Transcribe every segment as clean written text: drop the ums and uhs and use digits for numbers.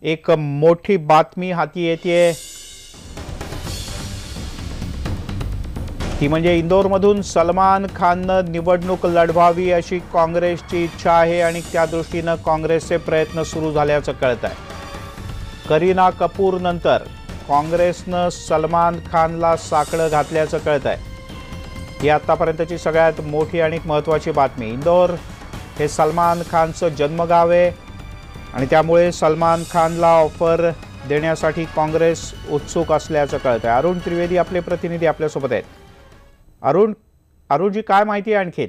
एक मोठी बातमी हाती येते, ती म्हणजे इंदोरमधून सलमान खाननं निवडणूक लढवावी अशी काँग्रेसची इच्छा आहे आणि त्या दृष्टीने काँग्रेसचे प्रयत्न सुरू झाल्याचं कळत आहे। करीना कपूर नंतर काँग्रेसनं सलमान खानला साकडं घातल्याचं कळत आहे। ही आतापर्यंतची सगळ्यात मोठी आणि महत्त्वाची बातमी। इंदोर हे सलमान खानचं जन्मगाव आहे आणि त्यामुळे सलमान खानला ऑफर देण्यासाठी काँग्रेस उत्सुक असल्याचं कळत आहे। अरुण त्रिवेदी आपले प्रतिनिधी आपल्यासोबत आहेत। अरुण जी काय माहिती आहे आणखी?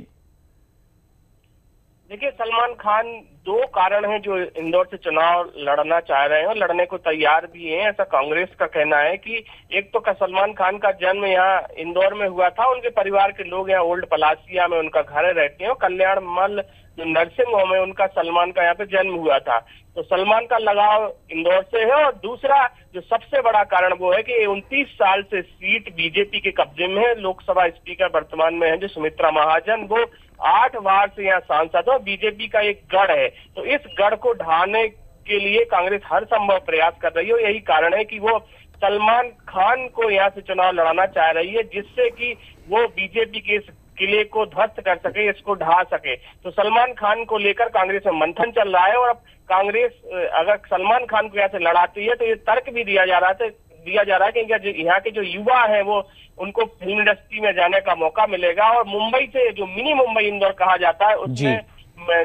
देखिए, सलमान खान दो कारण हैं जो इंदौर से चुनाव लड़ना चाह रहे हैं और लड़ने को तैयार भी हैं, ऐसा कांग्रेस का कहना है कि एक तो सलमान खान का जन्म यहाँ इंदौर में हुआ था, उनके परिवार के लोग यहाँ ओल्ड पलासिया में उनका घर रहते हैं, कल्याण मल जो नर्सिंग होम है उनका सलमान का यहाँ पे जन्म हुआ था, तो सलमान का लगाव इंदौर से है। और दूसरा जो सबसे बड़ा कारण वो है कि 29 साल से सीट बीजेपी के कब्जे में है। लोकसभा स्पीकर वर्तमान में है जो सुमित्रा महाजन, वो 8 बार से यहाँ सांसद है, बीजेपी का एक गढ़ है, तो इस गढ़ को ढाने के लिए कांग्रेस हर संभव प्रयास कर रही है। यही कारण है कि वो सलमान खान को यहाँ से चुनाव लड़ाना चाह रही है, जिससे कि वो बीजेपी के इस किले को ध्वस्त कर सके, इसको ढा सके। तो सलमान खान को लेकर कांग्रेस में मंथन चल रहा है और अब कांग्रेस अगर सलमान खान को यहाँ से लड़ाती है तो ये तर्क भी दिया जा रहा है कि यहाँ के जो युवा हैं वो उनको फिल्म इंडस्ट्री में जाने का मौका मिलेगा और मुंबई से जो मिनी मुंबई इंदौर कहा जाता है उसमें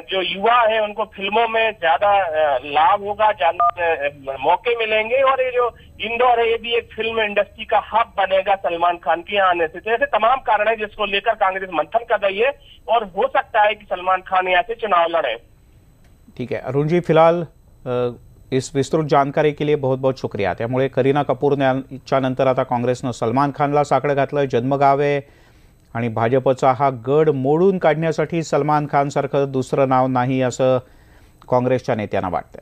जो युवा है उनको फिल्मों में ज्यादा लाभ होगा, ज्यादा मौके मिलेंगे और ये जो इंदौर है ये भी एक फिल्म इंडस्ट्री का हब बनेगा सलमान खान के यहाँ आने से। तो ऐसे तमाम कारण है जिसको लेकर कांग्रेस मंथन कर रही है और हो सकता है कि सलमान खान यहाँ से चुनाव लड़े। ठीक है अरुण जी, फिलहाल इस विस्तृत जानकारी के लिए बहुत बहुत शुक्रिया। त्यामुळे करीना कपूरच्या नंतर आता काँग्रेसनं सलमान खानला साकडं घातलं, जन्मगाव आहे आणि भाजपचा हा गड मोडून काढण्यासाठी सलमान खान सारखं दुसरं नाव नाही असं काँग्रेसच्या नेत्यांना वाटतं।